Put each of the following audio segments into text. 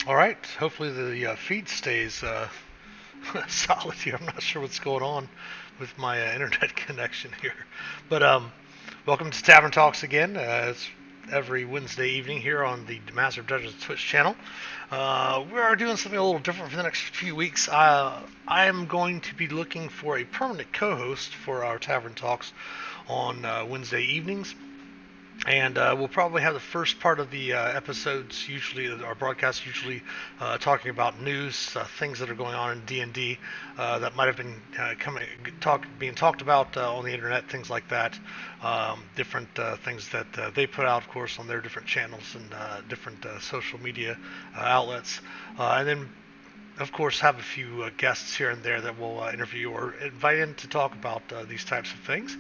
All right. Hopefully the feed stays solid here. I'm not sure what's going on with my internet connection here, but welcome to Tavern Talks again. It's every Wednesday evening here on the Master of Dungeons Twitch channel. We are doing something a little different for the next few weeks. I am going to be looking for a permanent co-host for our Tavern Talks on Wednesday evenings. And we'll probably have the first part of the episodes, usually our broadcasts, usually talking about news, things that are going on in D&D that might have been being talked about on the internet, things like that. Different things that they put out, of course, on their different channels and different social media outlets, and then of course, have a few guests here and there that we'll interview or invite in to talk about these types of things.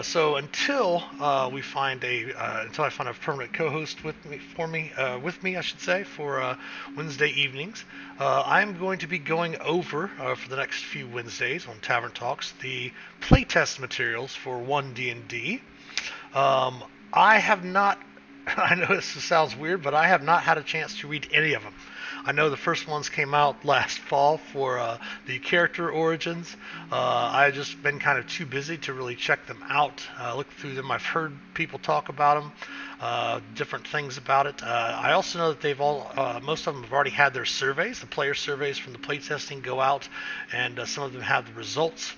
So until I find a permanent co-host with me, I should say, for Wednesday evenings, I'm going to be going over for the next few Wednesdays on Tavern Talks the playtest materials for One D&D. I have not. I know this sounds weird, but I have not had a chance to read any of them. I know the first ones came out last fall for the character origins. I've just been kind of too busy to really check them out, look through them. I've heard people talk about them, different things about it. I also know that most of them have already had their surveys. The player surveys from the playtesting go out, and some of them have the results.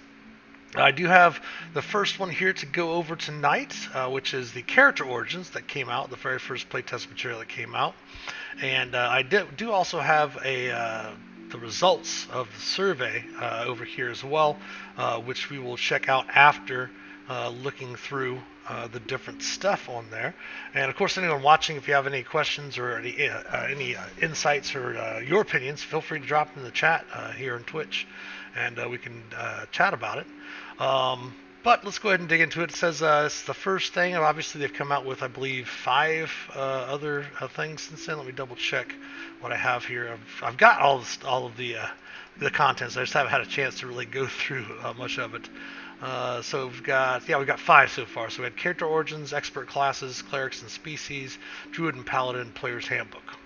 I do have the first one here to go over tonight, which is the character origins that came out, the very first playtest material that came out. And I do also have the results of the survey over here as well, which we will check out after looking through the different stuff on there. And of course, anyone watching, if you have any questions or any insights or your opinions, feel free to drop them in the chat here on Twitch, and we can chat about it. But let's go ahead and dig into it. It says it's the first thing. Obviously, they've come out with, I believe, 5 other things since then. Let me double check what I have here. I've got all of the contents. I just haven't had a chance to really go through much of it. So we've got 5 so far. So we had character origins, expert classes, clerics and species, druid and paladin, player's handbook,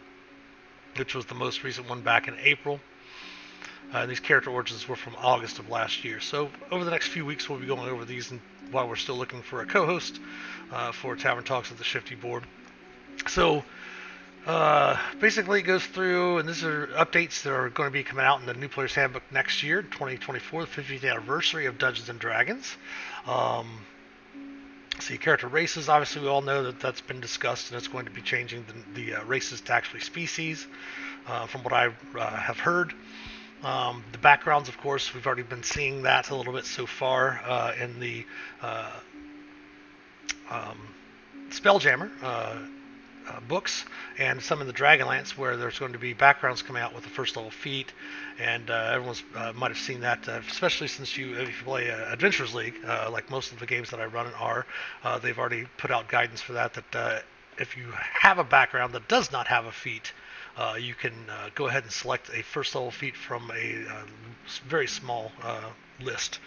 which was the most recent one back in April. These character origins were from August of last year. So over the next few weeks, we'll be going over these while we're still looking for a co-host for Tavern Talks at the Shifty board. So basically it goes through, and these are updates that are going to be coming out in the New Player's Handbook next year, 2024, the 50th anniversary of Dungeons & Dragons. See, character races, obviously we all know that that's been discussed, and it's going to be changing the races to actually species, from what I have heard. The backgrounds, of course, we've already been seeing that a little bit so far in the Spelljammer books, and some in the Dragonlance, where there's going to be backgrounds coming out with the first level feat, and everyone's might have seen that, especially since if you play Adventures League, like most of the games that I run are, they've already put out guidance for that if you have a background that does not have a feat, you can go ahead and select a first level feat from a very small list.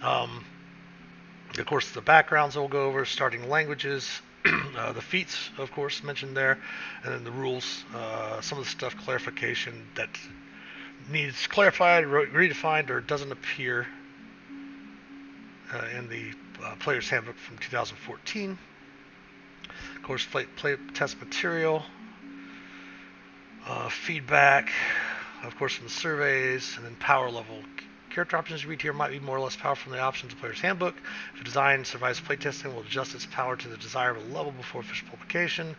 Of course, the backgrounds we'll go over, starting languages, the feats, of course, mentioned there, and then the rules, some of the stuff, clarification that needs clarified, redefined, or doesn't appear in the Player's Handbook from 2014. Of course, play test material, feedback, of course, from the surveys, and then power level. Character options you read here might be more or less powerful than the options of the Player's Handbook. If a design survives playtesting, will adjust its power to the desirable level before official publication.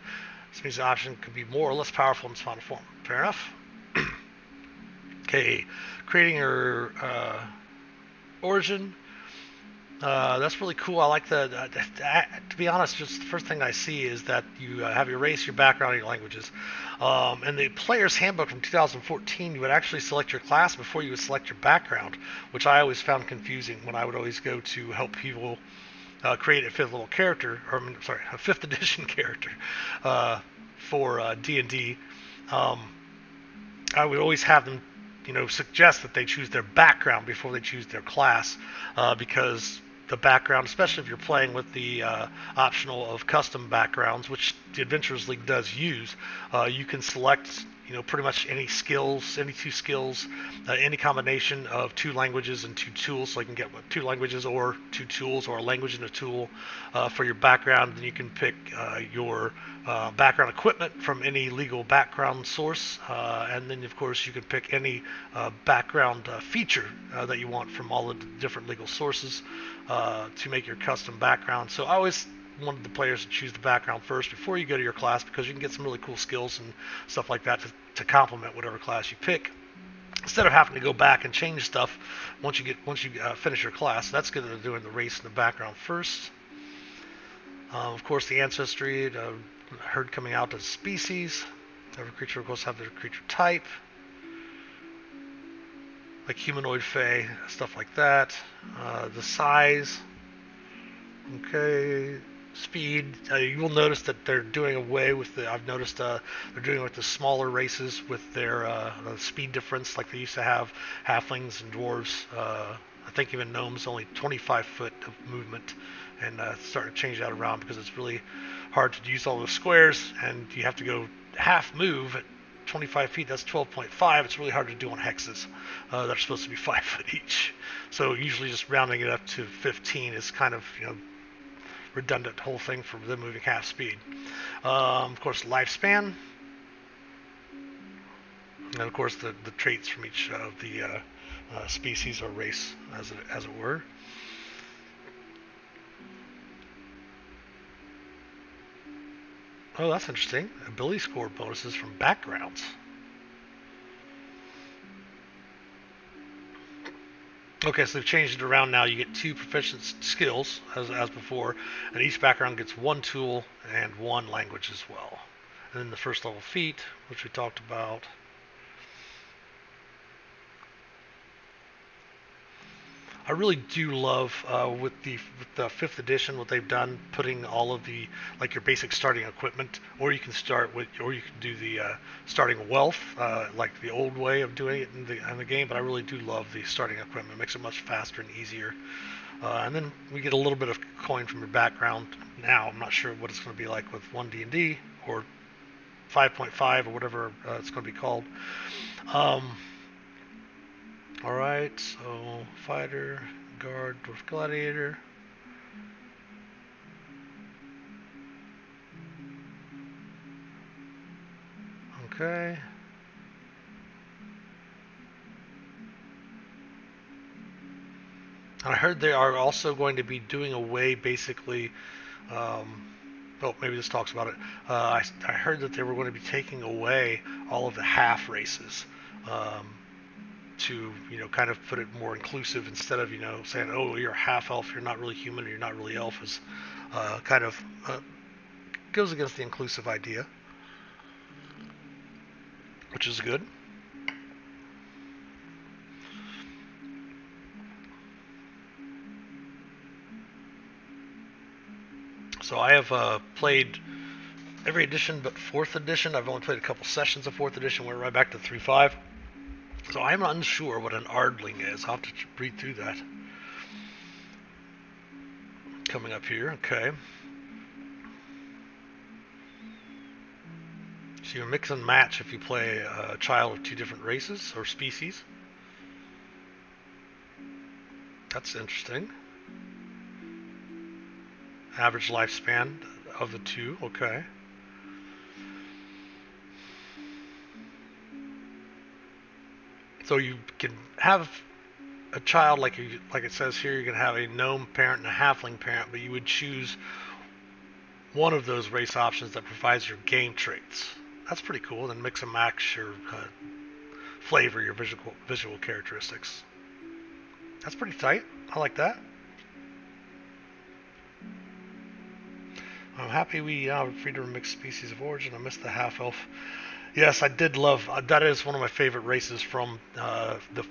This means the option could be more or less powerful in its final form. Fair enough. Okay, creating your origin. That's really cool. I like to be honest, just the first thing I see is that you have your race, your background, and your languages. In the Player's Handbook from 2014, you would actually select your class before you would select your background, which I always found confusing when I would always go to help people create a 5th level character, or a 5th edition character for D&D. I would always have them, suggest that they choose their background before they choose their class, because the background, especially if you're playing with the optional of custom backgrounds, which the Adventurers League does use, you can select pretty much any skills, any two skills, any combination of two languages and two tools. So you can get two languages or two tools, or a language and a tool for your background. Then you can pick your background equipment from any legal background source, and then of course you can pick any background feature that you want from all of the different legal sources to make your custom background. So I always wanted the players to choose the background first before you go to your class, because you can get some really cool skills and stuff like that to complement whatever class you pick, instead of having to go back and change stuff once you finish your class. That's good at doing the race in the background first. Of course, the ancestry, the herd coming out as species. Every creature, of course, have their creature type, like humanoid, fae, stuff like that. The size. Okay. Speed. You will notice that they're doing away with I've noticed they're doing with the smaller races with their speed difference, like they used to have halflings and dwarves. I think even gnomes only 25 foot of movement, and starting to change that around because it's really hard to use all those squares, and you have to go half move at 25 feet. That's 12.5. It's really hard to do on hexes that are supposed to be 5 foot each. So usually just rounding it up to 15 is kind of redundant whole thing for them moving half speed. Of course, lifespan, and of course the traits from each of the species or race, as it were. Oh, that's interesting. Ability score bonuses from backgrounds. Okay, so they've changed it around now. You get 2 proficient skills, as before, and each background gets 1 tool and 1 language as well. And then the first level feat, which we talked about. I really do love with the 5th edition what they've done, putting all of the your basic starting equipment, or you can do the starting wealth like the old way of doing it in the game. But I really do love the starting equipment. It makes it much faster and easier. And then we get a little bit of coin from your background. Now I'm not sure what it's going to be like with 1D&D or 5.5 or whatever it's going to be called. Alright, so fighter, guard, dwarf, gladiator. Okay. I heard they are also going to be doing away, basically. Maybe this talks about it. I heard that they were going to be taking away all of the half races. To kind of put it more inclusive, instead of saying, oh, you're half elf, you're not really human, or you're not really elf, is kind of goes against the inclusive idea, which is good. So I have played every edition but 4th edition. I've only played a couple sessions of 4th edition. Went right back to 3.5. So I'm unsure what an Ardling is. I'll have to read through that. Coming up here, okay. So you mix and match if you play a child of 2 different races or species. That's interesting. Average lifespan of the 2, okay. So you can have a child, like it says here, you can have a gnome parent and a halfling parent, but you would choose one of those race options that provides your game traits. That's pretty cool. Then mix and match your flavor, your visual characteristics. That's pretty tight. I like that. I'm happy we are free to remix species of origin. I missed the half elf. Yes, I did love. That is one of my favorite races from the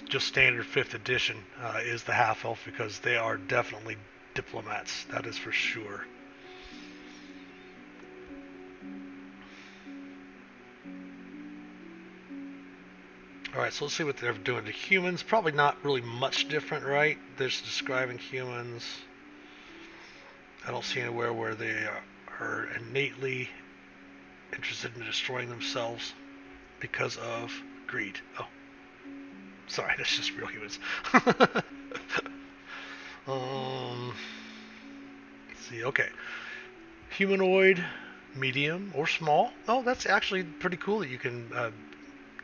just standard 5th edition. Is the half elf, because they are definitely diplomats. That is for sure. Alright, so let's see what they're doing to humans. Probably not really much different, right? They're just describing humans. I don't see anywhere where they are innately interested in destroying themselves. because of greed. Oh, sorry, that's just real humans. Let's see. Okay, humanoid, medium, or small. Oh, that's actually pretty cool that you can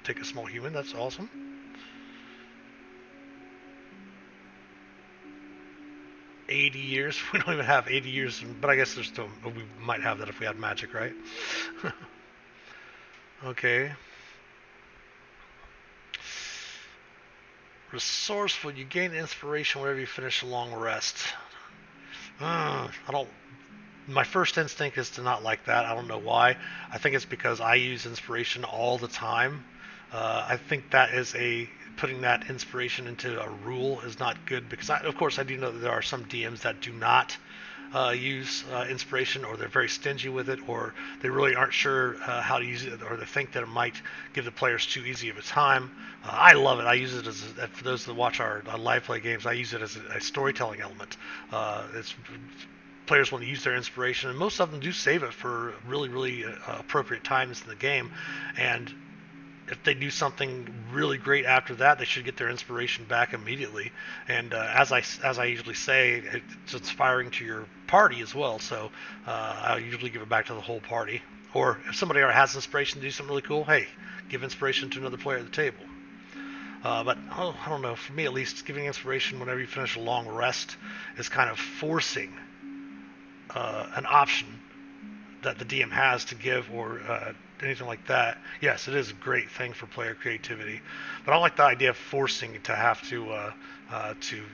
take a small human. That's awesome. $80. We don't even have 80 years, but I guess there's still, we might have that if we had magic, right? Okay. Resourceful. You gain inspiration whenever you finish a long rest. I don't. My first instinct is to not like that. I don't know why. I think it's because I use inspiration all the time. I think that is putting that inspiration into a rule is not good because of course I do know that there are some DMs that do not use inspiration, or they're very stingy with it, or they really aren't sure how to use it, or they think that it might give the players too easy of a time. I love it. I use it for those that watch our live play games, I use it as a storytelling element. It's Players want to use their inspiration, and most of them do save it for really, really appropriate times in the game. And if they do something really great after that, they should get their inspiration back immediately. And as I usually say, it's inspiring to your party as well. So I usually give it back to the whole party. Or if somebody already has inspiration to do something really cool, hey, give inspiration to another player at the table. But I don't know. For me, at least, giving inspiration whenever you finish a long rest is kind of forcing an option that the DM has to give, or anything like that. Yes, it is a great thing for player creativity, but I don't like the idea of forcing to have to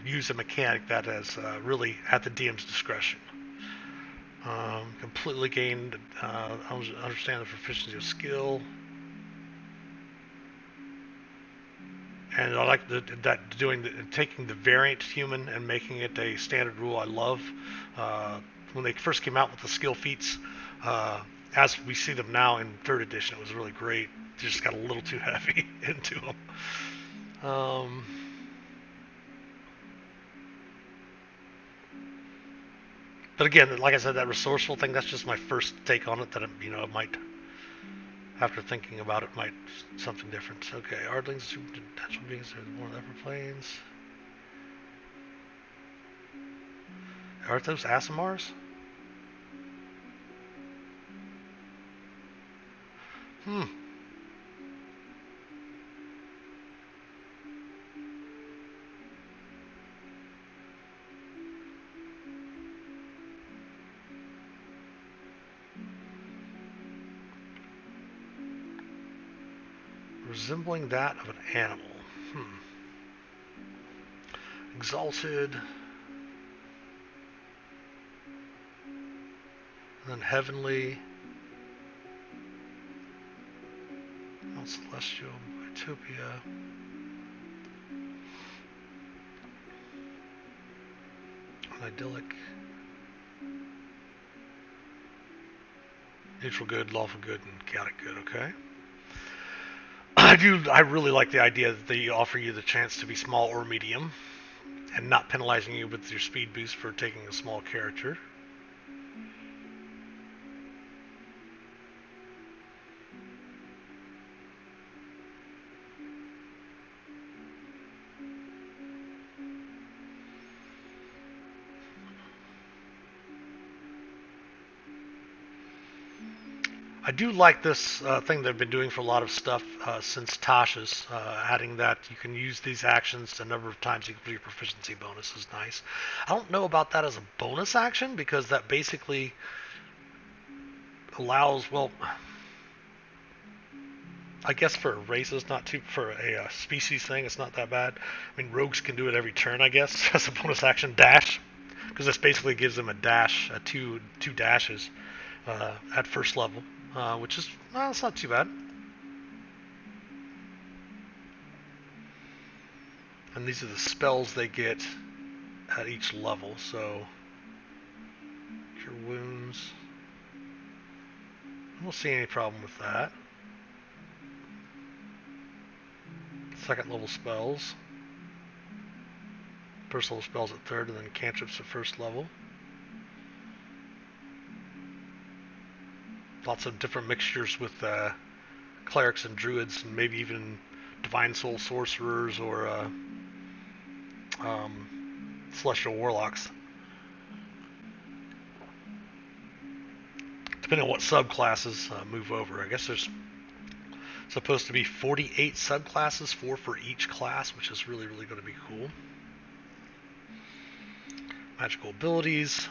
use a mechanic that is really at the DM's discretion. Completely gained understand the proficiency of skill, and I like taking the variant human and making it a standard rule. I love when they first came out with the skill feats. As we see them now in 3rd edition, it was really great. They just got a little too heavy into them. But again, like I said, that resourceful thing, that's just my first take on it, that it might, after thinking about it, might something different. Okay, Ardlings, supernatural beings, are more upper planes. Aren't those Asimars? Resembling that of an animal. Exalted. And then heavenly. Celestial, Utopia. Idyllic. Neutral good, lawful good, and chaotic good, okay? I really like the idea that they offer you the chance to be small or medium, and not penalizing you with your speed boost for taking a small character. I do like this thing they've been doing for a lot of stuff since Tasha's, adding that you can use these actions a number of times equal to your proficiency bonus is nice. I don't know about that as a bonus action, because that basically allows, well, I guess for a race, it's not too, for a species thing, it's not that bad. I mean, rogues can do it every turn, I guess, as a bonus action, dash, because this basically gives them a dash, two dashes at first level. Which is, well, it's not too bad. And these are the spells they get at each level, so cure wounds. I don't see any problem with that. 2nd level spells. 1st level spells at 3rd, and then cantrips at 1st level. Lots of different mixtures with clerics and druids, and maybe even divine soul sorcerers or celestial warlocks. Depending on what subclasses move over. I guess there's supposed to be 48 subclasses, 4 for each class, which is really, really going to be cool. Magical abilities.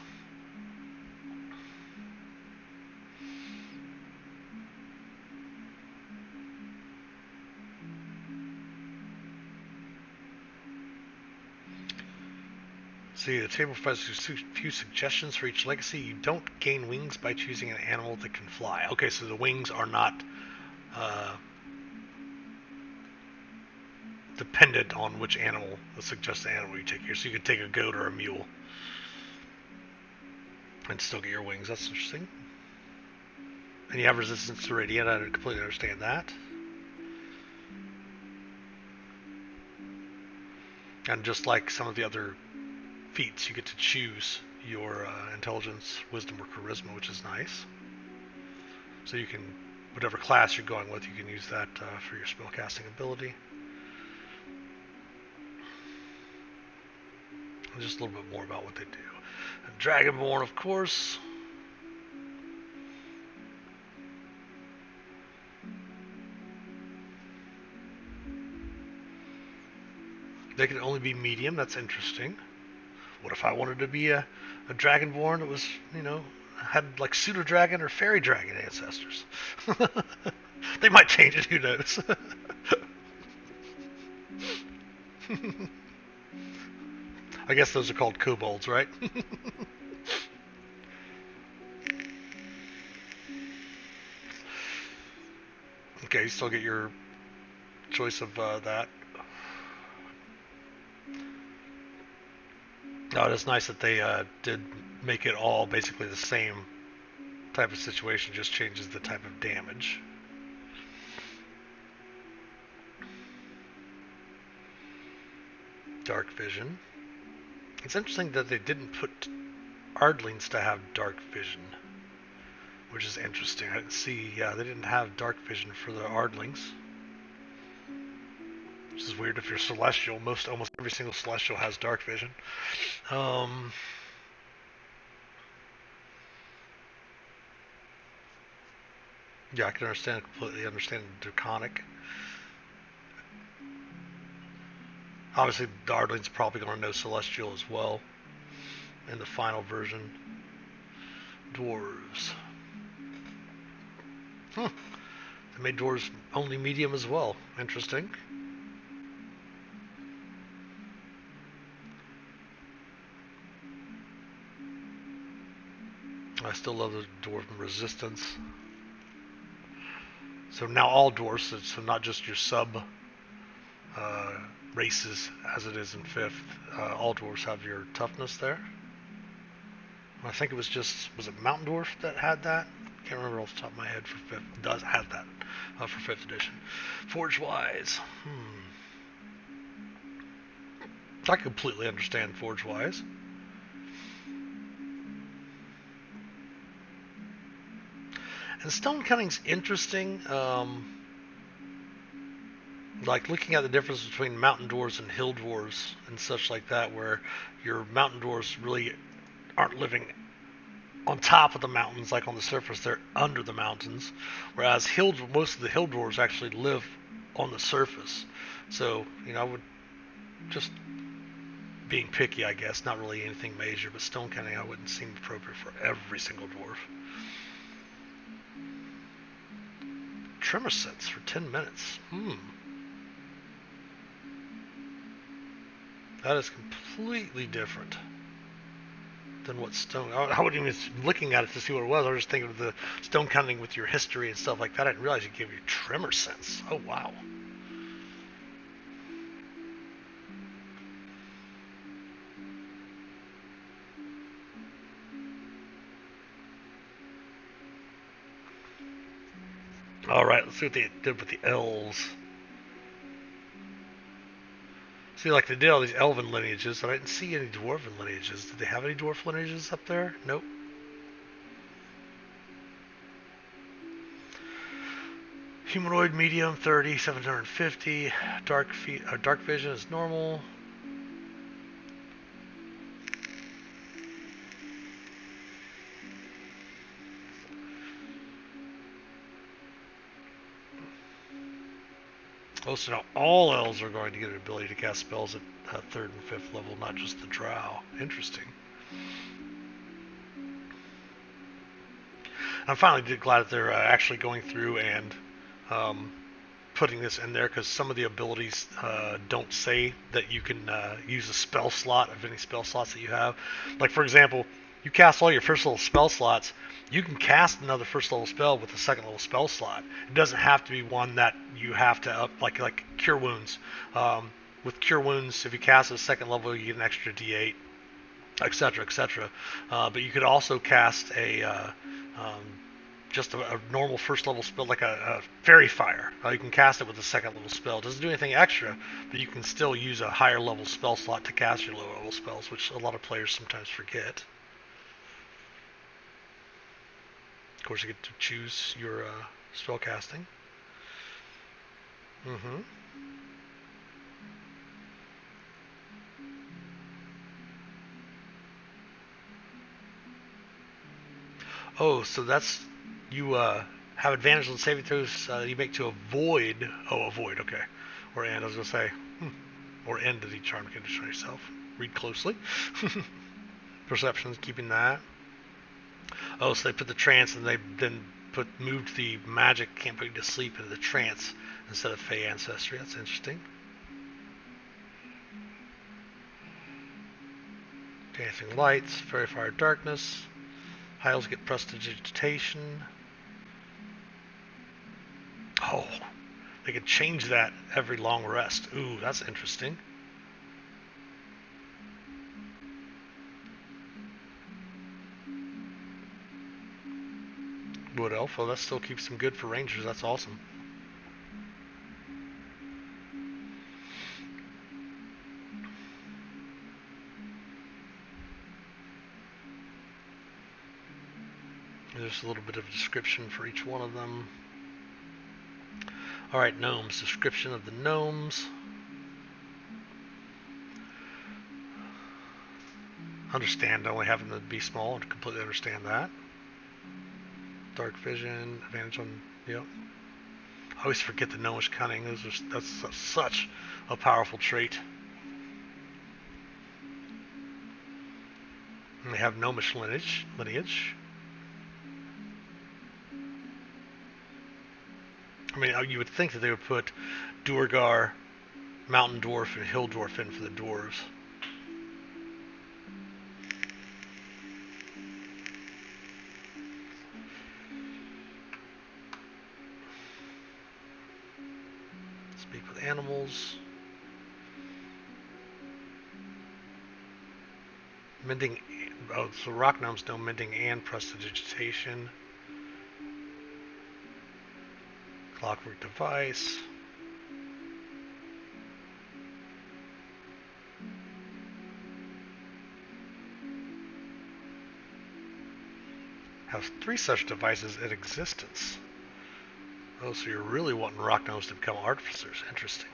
See, the table provides a few suggestions for each legacy. You don't gain wings by choosing an animal that can fly. Okay, so the wings are not dependent on which animal, the suggested animal you take here. So you could take a goat or a mule and still get your wings. That's interesting. And you have resistance to radiant. I completely understand that. And just like some of the other feats, you get to choose your intelligence, wisdom, or charisma, which is nice. So you can, whatever class you're going with, you can use that for your spellcasting ability. And just a little bit more about what they do. And Dragonborn, of course. They can only be medium. That's interesting. What if I wanted to be a Dragonborn that was, you know, had like pseudo dragon or fairy dragon ancestors? They might change it. Who knows? I guess those are called kobolds, right? Okay, you still get your choice of that. Oh, it's nice that they did make it all basically the same type of situation, just changes the type of damage. Dark vision. It's interesting that they didn't put Ardlings to have dark vision, which is interesting. I didn't see, yeah, they didn't have dark vision for the Ardlings. Which is weird. If you're celestial, almost every single celestial has dark vision. Yeah, I can completely understand Draconic. Obviously, the Ardlings are probably going to know Celestial as well in the final version. Dwarves. They made dwarves only medium as well. Interesting. I still love the dwarven resistance. So now all dwarves, so not just your sub races as it is in 5th, all dwarves have your toughness there. I think it was it Mountain Dwarf that had that? Can't remember off the top of my head for 5th. Does have that for 5th edition. Forge Wise. I completely understand Forge Wise. And stone cutting's interesting. Like looking at the difference between mountain dwarves and hill dwarves and such like that, where your mountain dwarves really aren't living on top of the mountains like on the surface, they're under the mountains, whereas most of the hill dwarves actually live on the surface. So, you know, I would just being picky, I guess, not really anything major, but stone cutting I wouldn't seem appropriate for every single dwarf. Tremor sets for 10 minutes. That is completely different than what stone... I wasn't even looking at it to see what it was. I was just thinking of the stone cutting with your history and stuff like that. I didn't realize it gave you tremor sense. Oh, wow. Alright, let's see what they did with the elves. See, like they did all these elven lineages, and I didn't see any dwarven lineages. Did they have any dwarf lineages up there? Nope. Humanoid medium 30, 750. Dark vision is normal. Oh, so now all elves are going to get an ability to cast spells at 3rd and 5th level, not just the drow. Interesting. I'm finally glad that they're actually going through and putting this in there, because some of the abilities don't say that you can use a spell slot of any spell slots that you have. Like, for example, you cast all your first level spell slots, you can cast another first level spell with a second level spell slot. It doesn't have to be one that you have to up, like Cure Wounds. With Cure Wounds, if you cast at a second level, you get an extra D8, etc., etc. But you could also cast just a normal first level spell, like a Fairy Fire. You can cast it with a second level spell. It doesn't do anything extra, but you can still use a higher level spell slot to cast your lower level spells, which a lot of players sometimes forget. Of course, you get to choose your spell casting. Oh, so that's you have advantage on saving throws you make to avoid. Oh, avoid. Okay. Or end. I was gonna say, or end of the charm condition on yourself. Read closely. Perception's keeping that. Oh, so they put the trance, and they then moved the magic can't put you to sleep into the trance instead of Fey ancestry. That's interesting. Dancing lights, fairy fire, darkness. High elves get prestidigitation. Oh, they could change that every long rest. Ooh, that's interesting. Wood elf. Oh, that still keeps them good for rangers. That's awesome. There's a little bit of a description for each one of them. Alright, gnomes. Description of the gnomes. Understand only having to be small, and completely understand that. Dark vision, advantage on, yep. I always forget the gnomish cunning. That's such a powerful trait. And they have gnomish lineage. I mean, you would think that they would put Duergar, Mountain Dwarf, and Hill Dwarf in for the dwarves. Speak with animals. Mending. Oh, so rock gnomes know mending and prestidigitation. Clockwork device. Has 3 such devices in existence. Oh, so you're really wanting rock gnomes to become artificers. Interesting.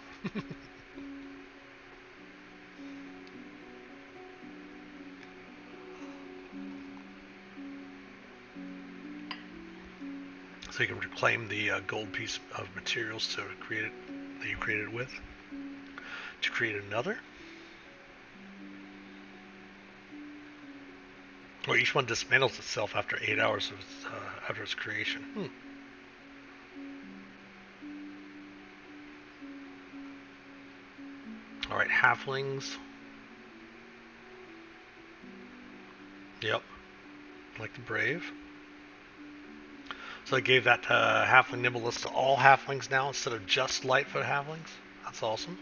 So you can reclaim the gold piece of materials to create it that you created it with to create another. Well, each one dismantles itself after 8 hours of after its creation. All right, halflings. Yep, like the brave. So I gave that halfling nibble list to all halflings now instead of just Lightfoot halflings. That's awesome.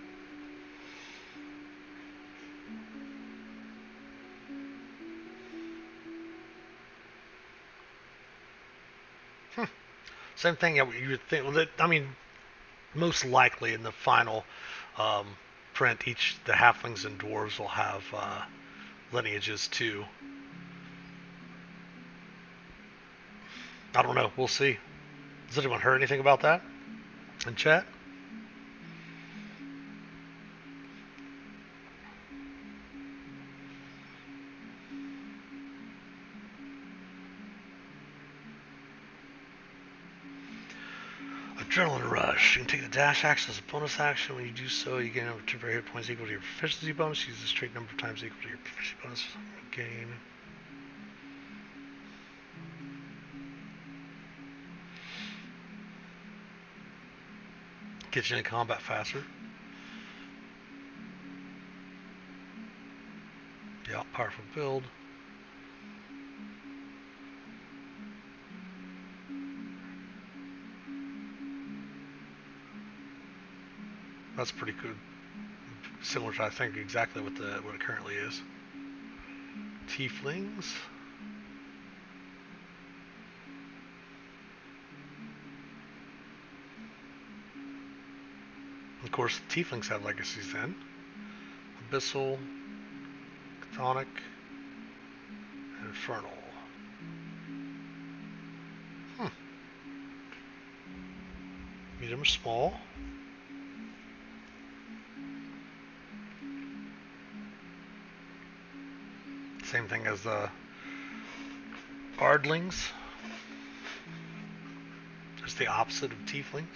Same thing. You would think. Well, I mean, most likely in the final print, the halflings and dwarves will have lineages too. I don't know. We'll see. Has anyone heard anything about that? in chat. Adrenaline rush. You can take the dash action as a bonus action. When you do so, you gain over temporary hit points equal to your proficiency bonus. Use the straight number of times equal to your proficiency bonus. Gain. Gets you into combat faster. Yeah, powerful build. That's pretty good. Similar to, I think, exactly what it currently is. Tieflings. Of course, tieflings have legacies then. Abyssal, Chthonic, and Infernal. Medium or small. Same thing as the Bardlings. Just the opposite of tieflings.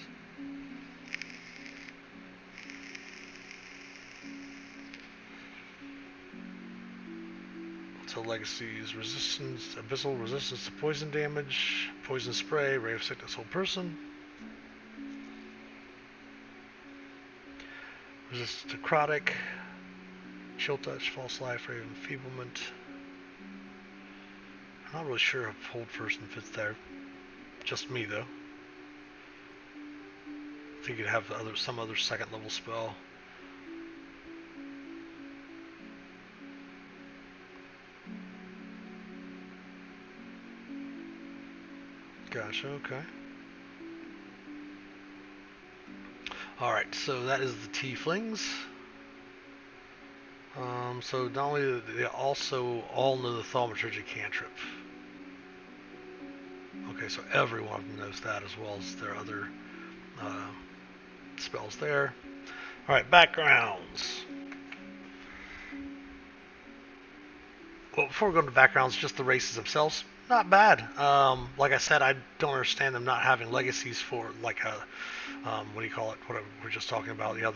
So legacies: resistance, abyssal resistance to poison damage, poison spray, ray of sickness, whole person. Resistance to necrotic, chill touch, false life, ray of enfeeblement. I'm not really sure if hold person fits there. Just me though. I think you'd have some other second level spell. Gotcha, okay. Alright, so that is the tieflings. So not only do they also all know the thaumaturgy cantrip. Okay, so everyone knows that as well as their other spells there. Alright, backgrounds. Well, before we go into backgrounds, just the races themselves, not bad. Like I said, I don't understand them not having legacies for, like, what do you call it? What we're just talking about. Yeah,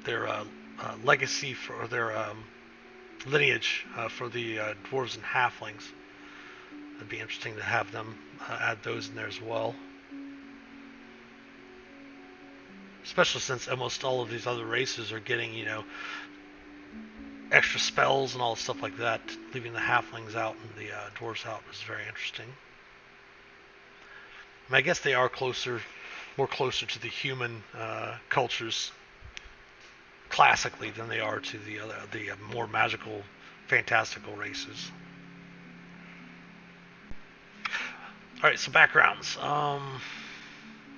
their legacy for their lineage for the dwarves and halflings. It'd be interesting to have them add those in there as well. Especially since almost all of these other races are getting, you know, extra spells and all stuff like that. Leaving the halflings out and the dwarves out is very interesting. I mean, I guess they are more closer to the human cultures classically than they are to the more magical, fantastical races. All right, so backgrounds.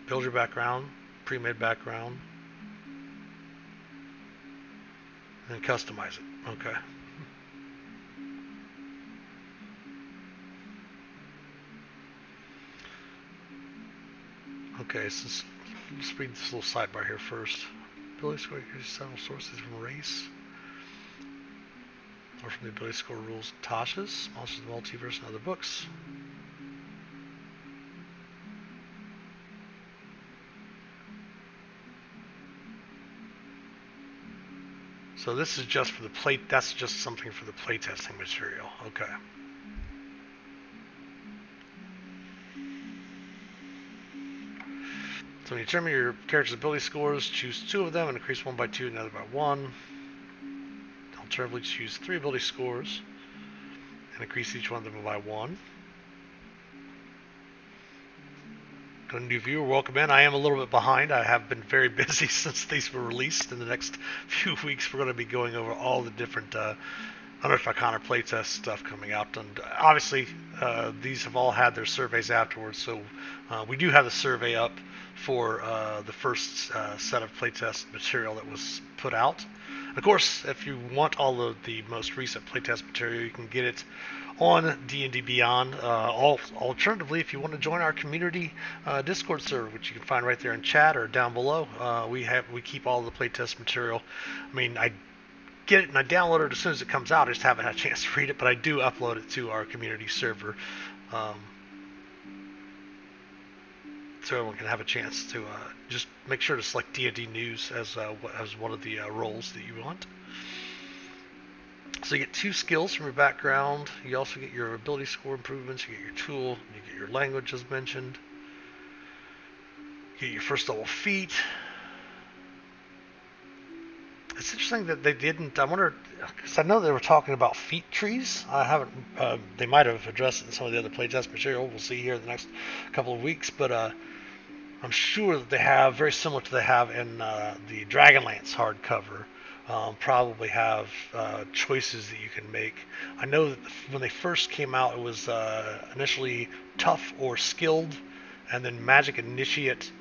Build your background, pre-made background, and customize it. Okay. Okay, so let's read this little sidebar here first. Ability score increases several sources from race, or from the ability score rules of Tasha's, Monsters of the Multiverse, and other books. So this is just for the plate. That's just something for the playtesting material. Okay. So when you determine your character's ability scores, choose 2 of them and increase one by 2, another by 1. Alternatively, choose 3 ability scores and increase each one of them by 1. To a new viewer, welcome in. I am a little bit behind. I have been very busy since these were released. In the next few weeks, we're going to be going over all the different Unearthed Arcana playtest stuff coming out. And obviously, these have all had their surveys afterwards. So we do have the survey up for the first set of playtest material that was put out. Of course, if you want all of the most recent playtest material, you can get it on D&D Beyond. Alternatively, if you want to join our community Discord server, which you can find right there in chat or down below, we keep all the playtest material. I mean, I get it and I download it as soon as it comes out. I just haven't had a chance to read it, but I do upload it to our community server, so everyone can have a chance to just make sure to select D&D News as one of the roles that you want. So you get 2 skills from your background. You also get your ability score improvements. You get your tool. You get your language, as mentioned. You get your first level feat. It's interesting that they didn't. I wonder, because I know they were talking about feat trees. I haven't. They might have addressed it in some of the other playtest material. We'll see here in the next couple of weeks. But I'm sure that they have, very similar to they have in the Dragonlance hardcover. Probably have choices that you can make. I know that when they first came out, it was initially tough or skilled, and then magic initiate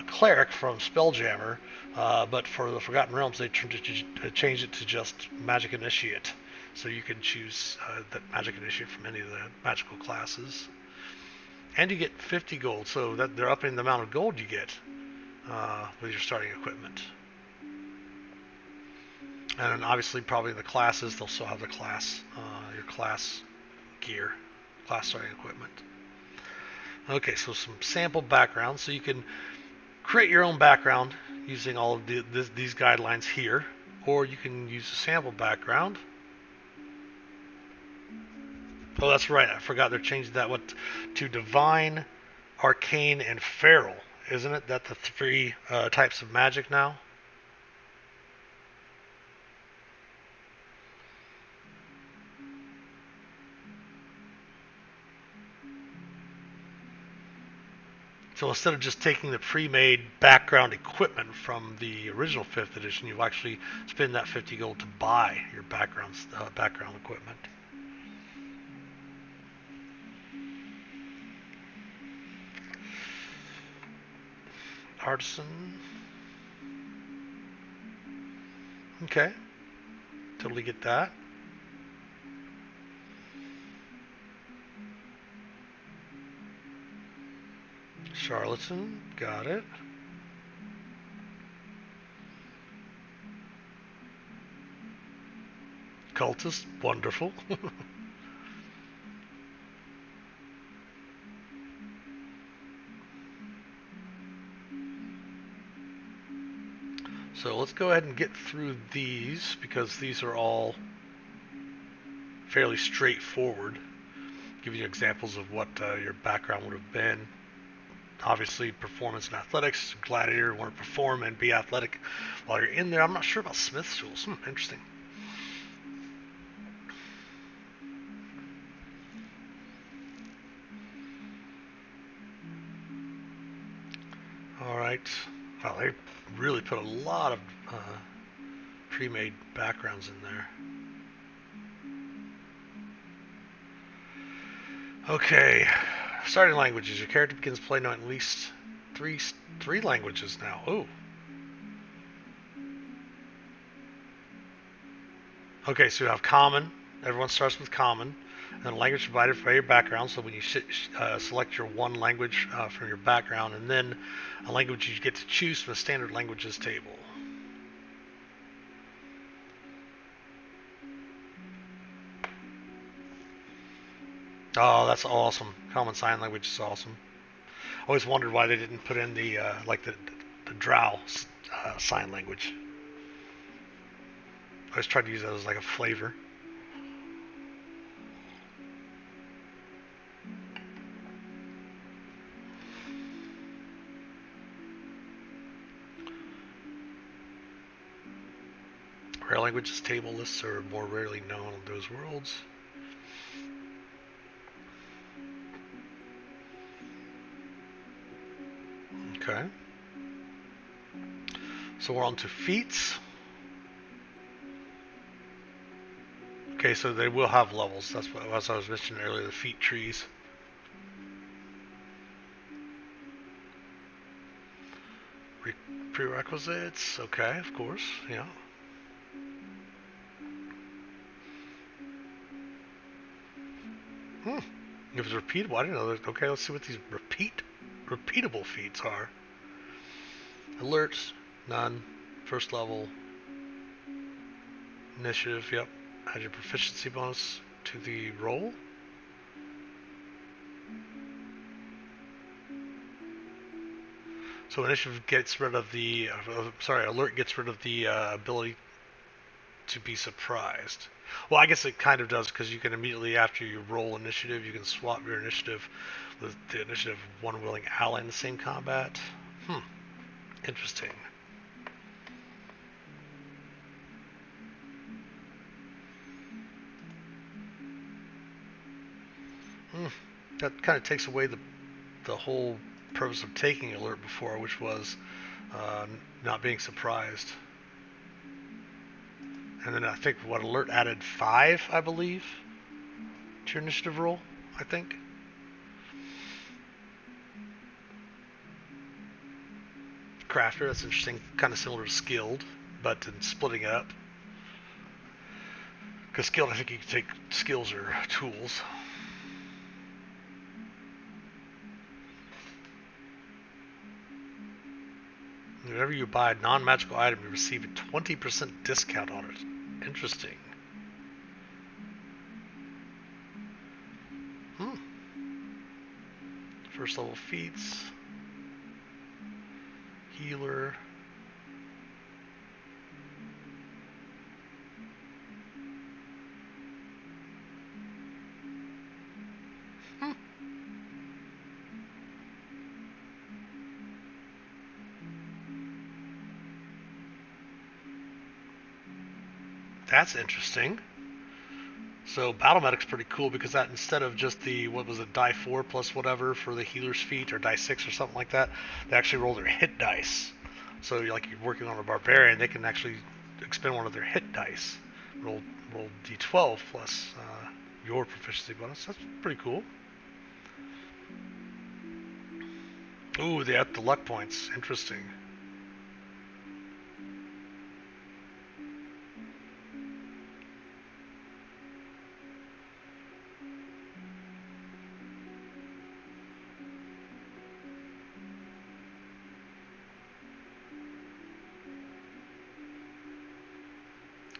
cleric from Spelljammer. But for the Forgotten Realms, they changed it to just magic initiate, so you can choose that magic initiate from any of the magical classes. And you get 50 gold, so that they're upping the amount of gold you get with your starting equipment. And then obviously, probably in the classes, they'll still have the class, your class gear, class starting equipment. Okay, so some sample backgrounds. So you can create your own background using all of these guidelines here, or you can use a sample background. Oh, that's right. I forgot they're changing that to Divine, Arcane, and Feral. Isn't it? That the 3 types of magic now? So instead of just taking the pre-made background equipment from the original 5th edition, you actually spend that 50 gold to buy your background equipment. Artisan. Okay. Totally get that. Charlatan, got it. Cultist, wonderful. So let's go ahead and get through these, because these are all fairly straightforward. Give you examples of what your background would have been. Obviously, performance and athletics. Gladiator, want to perform and be athletic while you're in there. I'm not sure about Smith's tools. Interesting. All right. Wow, they really put a lot of pre-made backgrounds in there. Okay. Starting languages. Your character begins play knowing at least three languages now. Ooh. Okay, so you have common. Everyone starts with common. And then language provided for your background. So when you select your one language from your background, and then a language you get to choose from the standard languages table. Oh, that's awesome. Common Sign Language is awesome. I always wondered why they didn't put in the Drow sign language. I always tried to use that as like a flavor. Rare languages table lists are more rarely known in those worlds. Okay. So we're on to feats. Okay, so they will have levels. That's what, as I was mentioning earlier, the feat trees. Prerequisites. Okay, of course. Yeah. Hmm. If it's repeatable, I didn't know that. Okay, let's see what these repeatable feats are. Alerts, none. First level. Initiative, yep. Add your proficiency bonus to the roll. So initiative gets rid of the, alert gets rid of the ability to be surprised. Well, I guess it kind of does, because you can immediately, after you roll initiative, you can swap your initiative with the initiative of one willing ally in the same combat. Interesting. That kind of takes away the whole purpose of taking alert before, which was not being surprised. And then I think what alert added 5, I believe, to your initiative roll, I think. Crafter, that's interesting, kind of similar to skilled, but in splitting it up. Because skilled, I think you can take skills or tools. Whenever you buy a non-magical item, you receive a 20% discount on it. Interesting. First level feats. Healer. That's interesting. So Battle Medic's pretty cool, because that, instead of just the, what was it, die 4 plus whatever for the healer's feat, or die 6 or something like that, they actually roll their hit dice. So you're working on a barbarian, they can actually expend one of their hit dice. Roll d12 plus your proficiency bonus. That's pretty cool. Ooh, they have the luck points. Interesting.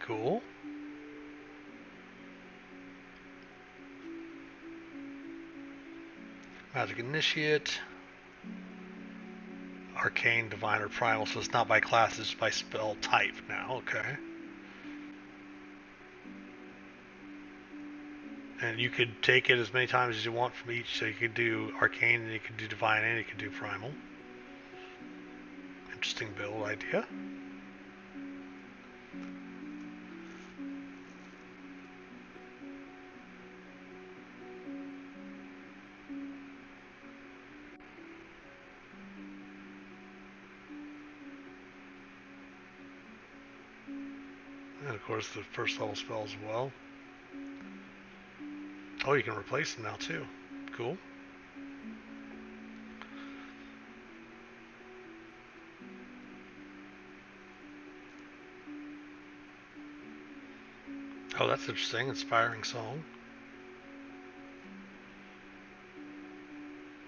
Cool. Magic Initiate. Arcane, Divine, or Primal, so it's not by class, it's by spell type now. Okay. And you could take it as many times as you want from each, so you could do Arcane, and you could do Divine, and you could do Primal. Interesting build idea. And of course the first level spell as well. Oh, you can replace them now too. Cool. Oh, that's interesting. Inspiring Song.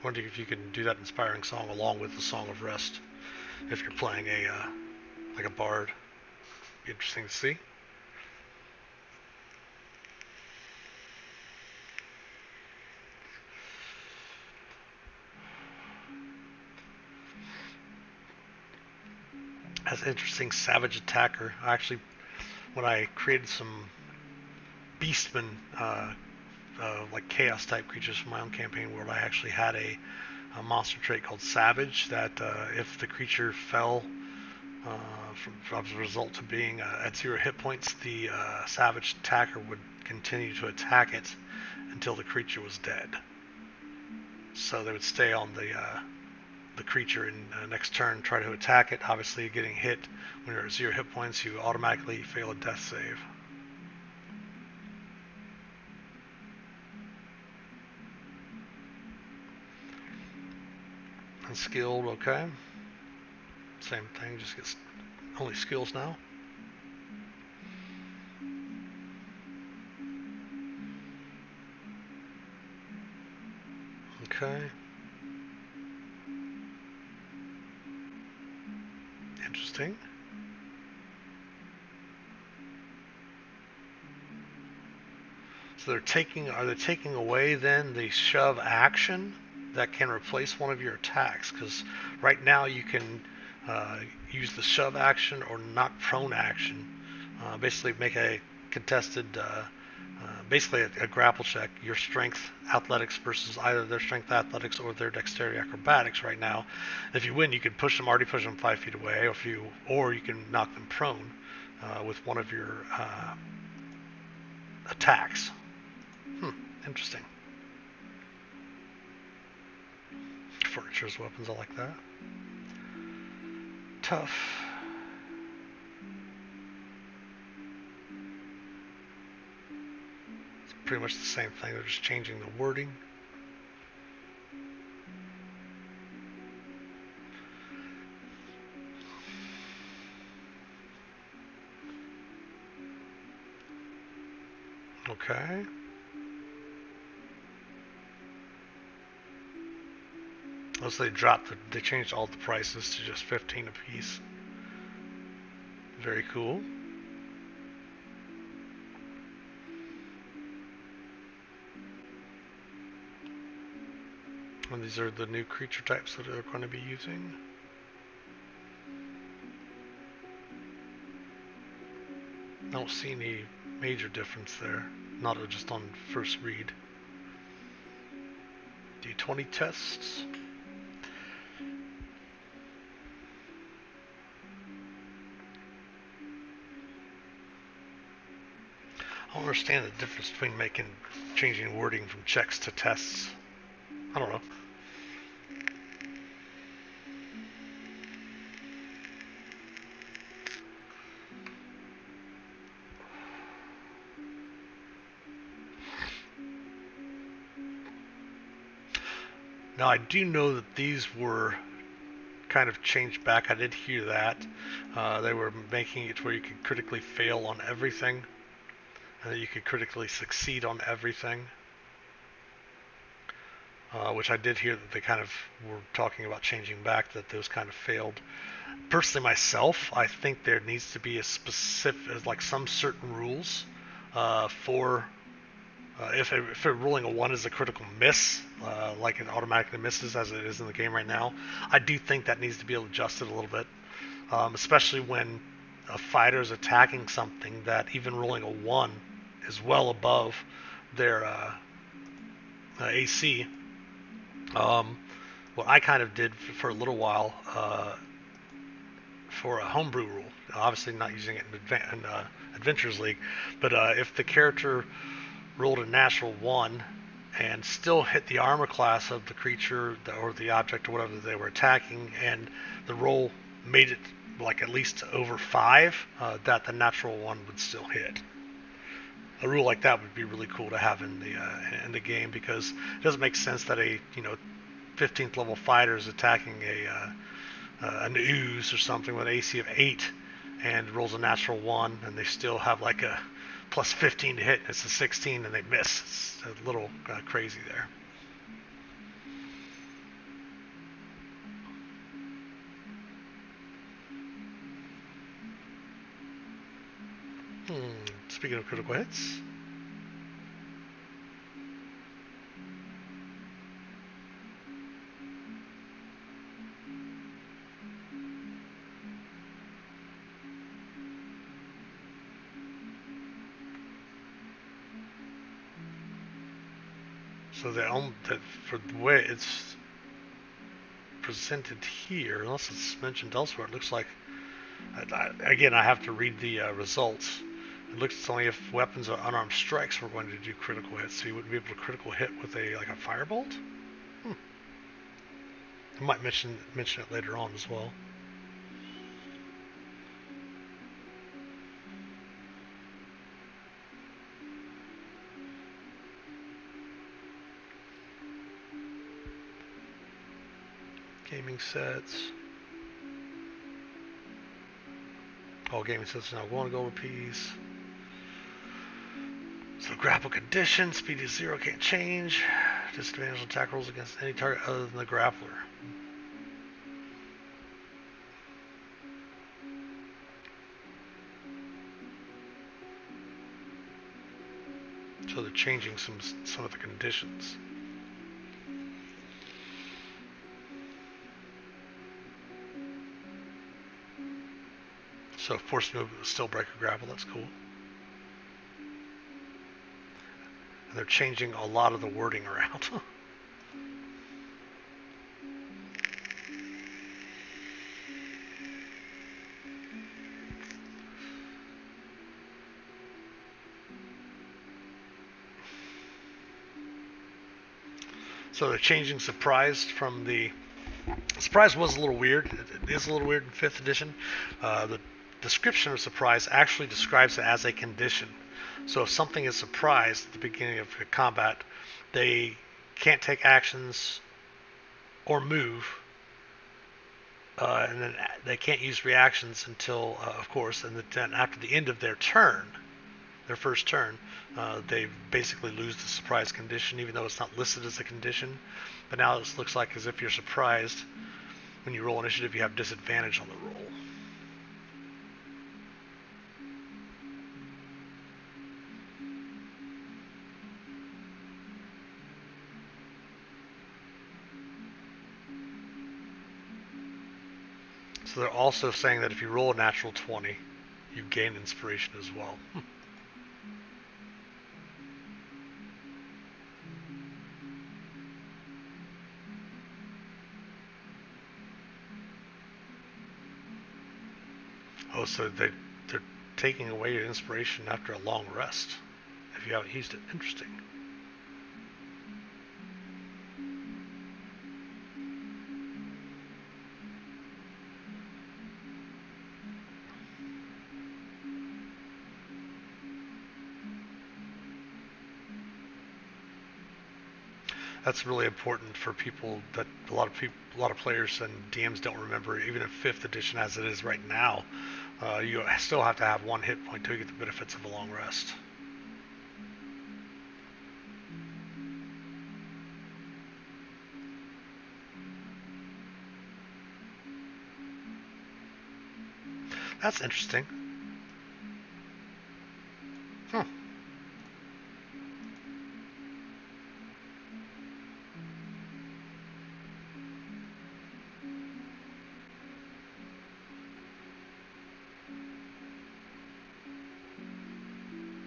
I wonder if you can do that Inspiring Song along with the Song of Rest, if you're playing like a bard. Be interesting to see. That's interesting. Savage Attacker. Actually, when I created some Beastmen, like Chaos type creatures from my own campaign world, I actually had a monster trait called Savage that if the creature fell from as a result of being at 0 hit points, the Savage Attacker would continue to attack it until the creature was dead. So they would stay on the creature in next turn, try to attack it. Obviously, getting hit when you're at 0 hit points, you automatically fail a death save. Unskilled, okay. Same thing, just gets only skills now. Okay. Interesting. So are they taking away then the shove action that can replace one of your attacks? Because right now you can use the shove action or knock prone action. Basically make a contested, basically a grapple check, your strength athletics versus either their strength athletics or their dexterity acrobatics right now. If you win, you can already push them 5 feet away, or you can knock them prone with one of your attacks. Interesting. Furniture's weapons, I like that. Tough. It's pretty much the same thing, they're just changing the wording. Okay. Unless they changed all the prices to just 15 a piece. Very cool. And these are the new creature types that they're going to be using. I don't see any major difference there. Not just on first read. D20 tests. I don't understand the difference between changing wording from checks to tests. I don't know. Now I do know that these were kind of changed back. I did hear that. They were making it where you could critically fail on everything. And that you could critically succeed on everything. Which I did hear that they kind of were talking about changing back, that those kind of failed. Personally myself, I think there needs to be a specific, like some certain rules for if a rolling a 1 is a critical miss, like it automatically misses as it is in the game right now. I do think that needs to be adjusted a little bit, especially when a fighter is attacking something that even rolling a 1 is well above their AC. What I kind of did for a little while for a homebrew rule, obviously not using it in Adventures League, but if the character rolled a natural 1 and still hit the armor class of the creature or the object or whatever they were attacking, and the roll made it like at least over 5, that the natural 1 would still hit. A rule like that would be really cool to have in the game, because it doesn't make sense that a 15th level fighter is attacking an ooze or something with an AC of 8 and rolls a natural 1, and they still have like a plus 15 to hit. It's a 16 and they miss. It's a little crazy there. Speaking of critical hits. So for the way it's presented here, unless it's mentioned elsewhere, it looks like, again, I have to read the results. It looks only if weapons are unarmed strikes we're going to do critical hits, so you wouldn't be able to critical hit with a firebolt. I might mention it later on as well. Gaming sets. All gaming sets now 1 gold apiece. So grapple condition, speed is 0, can't change. Disadvantage on attack rolls against any target other than the grappler. So they're changing some of the conditions. So force movement will still break a grapple, that's cool. And they're changing a lot of the wording around. So they're changing surprised from the... Surprise was a little weird. It is a little weird in 5th edition. The description of surprise actually describes it as a condition. So if something is surprised at the beginning of a combat, they can't take actions or move, and then they can't use reactions until, of course, and then after the end of their turn, their first turn, they basically lose the surprise condition, even though it's not listed as a condition. But now it looks like as if you're surprised when you roll initiative, you have disadvantage on the roll. So they're also saying that if you roll a natural 20, you gain inspiration as well. Oh, so they're taking away your inspiration after a long rest if you haven't used it. Interesting. That's really important for people that a lot of players and DMs don't remember. Even in 5th edition, as it is right now, you still have to have 1 hit point to get the benefits of a long rest. That's interesting.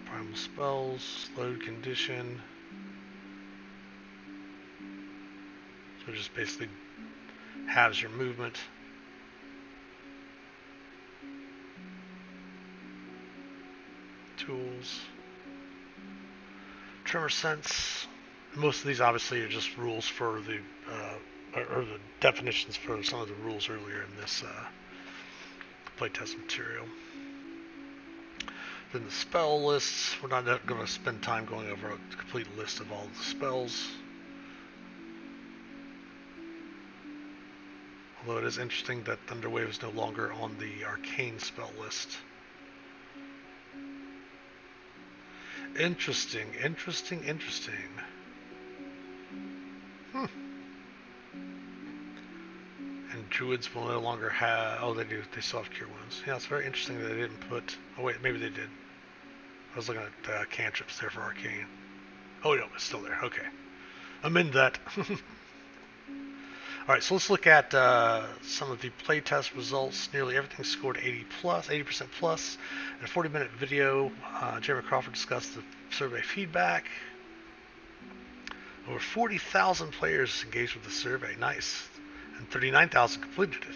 Primal spells, load condition. So it just basically halves your movement. Tools. Tremor sense. Most of these obviously are just rules for the, or the definitions for some of the rules earlier in this playtest material. Then the spell lists. We're not going to spend time going over a complete list of all the spells. Although it is interesting that Thunderwave is no longer on the arcane spell list. Interesting. And druids will no longer have... Oh, they do. They still have cure wounds. Yeah, it's very interesting that they didn't put... Oh, wait, maybe they did. I was looking at cantrips there for arcane. Oh, no, it's still there. Okay. Amend that. Alright, so let's look at some of the playtest results. Nearly everything scored 80% plus. In a 40-minute video, Jeremy Crawford discussed the survey feedback. Over 40,000 players engaged with the survey. Nice. And 39,000 completed it.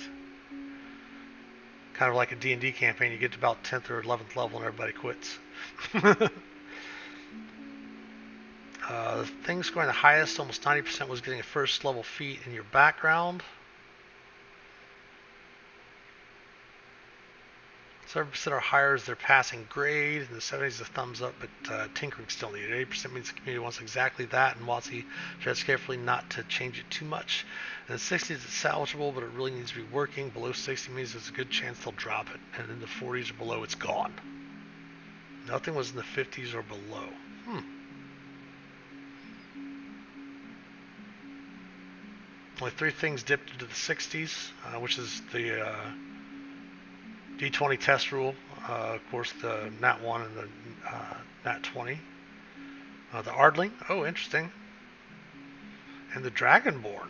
Kind of like a D&D campaign. You get to about 10th or 11th level and everybody quits. The thing scoring the highest, almost 90%, was getting a first level feat in your background. 7% are higher as their passing grade. In the 70s, a thumbs up, but tinkering still needed. 80% means the community wants exactly that, and WotC treads carefully not to change it too much. In the 60s, it's salvageable, but it really needs to be working. Below 60 means there's a good chance they'll drop it, and in the 40s or below, it's gone. Nothing was in the 50s or below. Only 3 things dipped into the 60s, which is the D20 test rule. Of course, the Nat 1 and the Nat 20. The Ardling. Oh, interesting. And the Dragonborn.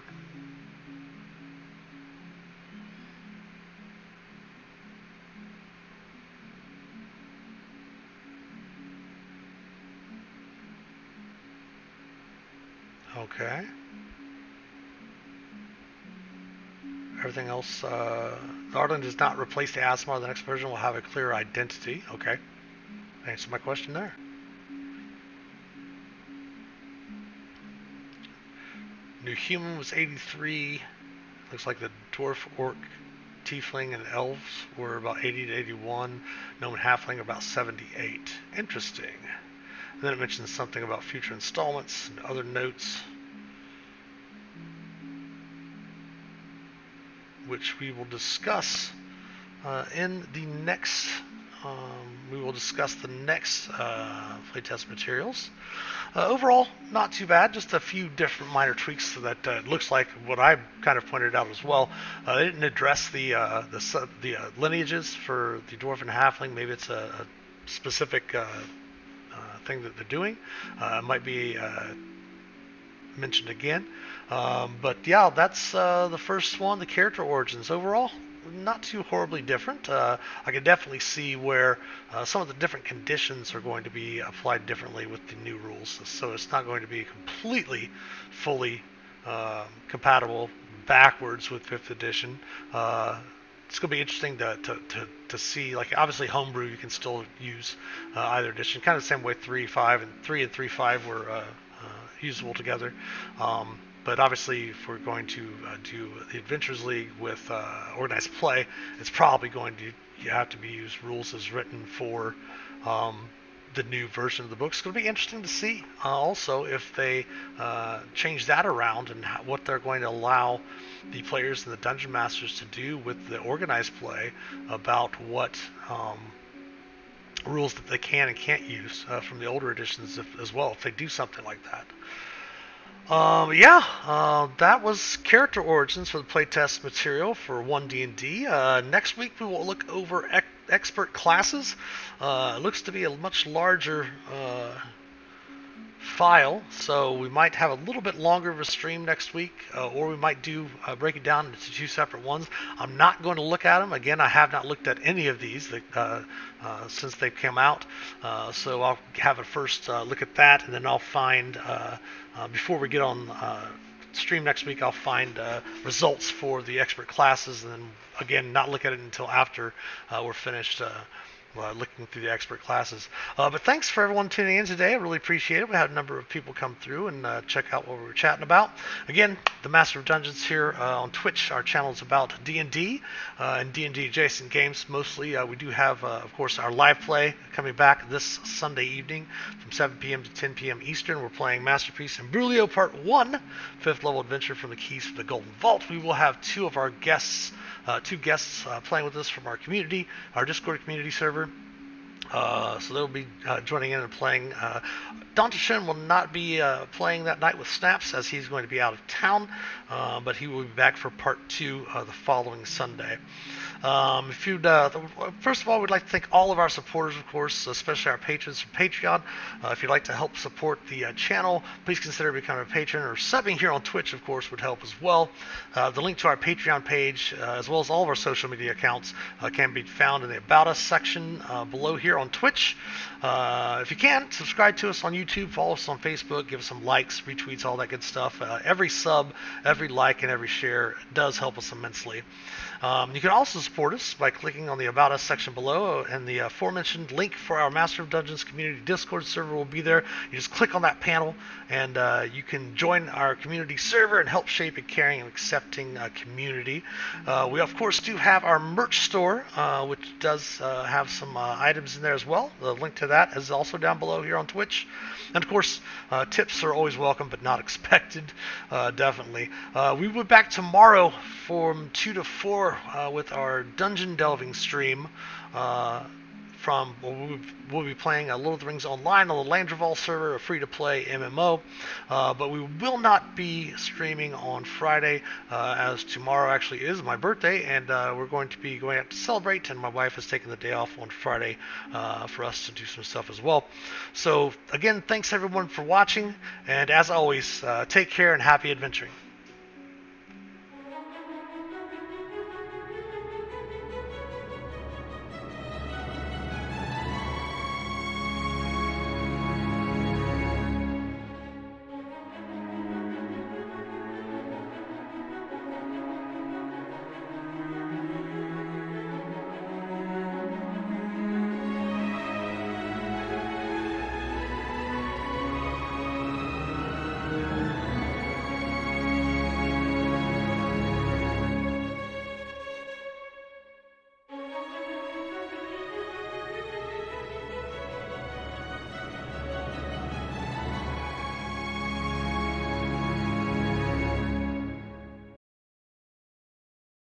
Okay. Everything else, the Ardling does not replace the Aasimar. The next version will have a clear identity. Okay. Answer my question there. New Human was 83. Looks like the Dwarf, Orc, Tiefling, and Elves were about 80 to 81. Gnome and Halfling about 78. Interesting. And then it mentions something about future installments and other notes, which we will discuss in the next. We will discuss the next playtest materials. Overall, not too bad. Just a few different minor tweaks so that it looks like what I kind of pointed out as well. They didn't address the lineages for the dwarf and halfling. Maybe it's a specific thing that they're doing. It might be mentioned again. But yeah, that's the first one, the character origins. Overall, not too horribly different. I can definitely see where some of the different conditions are going to be applied differently with the new rules. So it's not going to be completely, fully compatible backwards with 5th edition. It's going to be interesting to see. Like, obviously homebrew you can still use either edition, kind of the same way 3.5 and 3.5 were usable together. But obviously, if we're going to do the Adventures League with organized play, it's probably going to have to be used rules as written for the new version of the book. It's going to be interesting to see also if they change that around and what they're going to allow the players and the dungeon masters to do with the organized play about what rules that they can and can't use from the older editions as well, if they do something like that. That was character origins for the playtest material for One D&D. Next week we will look over expert classes. It looks to be a much larger file, so we might have a little bit longer of a stream next week, or we might break it down into 2 separate ones. I'm not going to look at them. Again, I have not looked at any of these since they've come out, so I'll have a first look at that, and then I'll find, before we get on stream next week, I'll find results for the expert classes, and then again, not look at it until after we're finished looking through the expert classes. But thanks for everyone tuning in today. I really appreciate it. We had a number of people come through and check out what we were chatting about. Again, the Master of Dungeons here on Twitch. Our channel is about D&D and D&D adjacent games mostly. We do have, of course, our live play coming back this Sunday evening from 7 p.m. to 10 p.m. Eastern. We're playing Masterpiece Imbroglio Part 1, 5th level adventure from the Keys for the Golden Vault. We will have two guests playing with us from our community, our Discord community server. So they'll be joining in and playing. Dante Shen will not be playing that night with Snaps, as he's going to be out of town, but he will be back for part 2 the following Sunday. First of all, we'd like to thank all of our supporters, of course, especially our patrons from Patreon. If you'd like to help support the channel, please consider becoming a patron, or subbing here on Twitch, of course, would help as well. The link to our Patreon page, as well as all of our social media accounts, can be found in the About Us section below here on Twitch. If you can, subscribe to us on YouTube, follow us on Facebook, give us some likes, retweets, all that good stuff. Every sub, every like, and every share does help us immensely. You can also support us by clicking on the About Us section below, and the aforementioned link for our Master of Dungeons community Discord server will be there. You just click on that panel, and you can join our community server and help shape a caring and accepting community. We, of course, do have our merch store, which does have some items in there as well. The link to that is also down below here on Twitch. And, of course, tips are always welcome but not expected, definitely. We will be back tomorrow from 2 to 4 with our dungeon delving stream we'll be playing Lord of the Rings Online on the Landreval server, a free-to-play MMO. But we will not be streaming on Friday, as tomorrow actually is my birthday, and we're going to be going out to celebrate, and my wife has taken the day off on Friday for us to do some stuff as well. So again, thanks everyone for watching, and as always, take care and happy adventuring.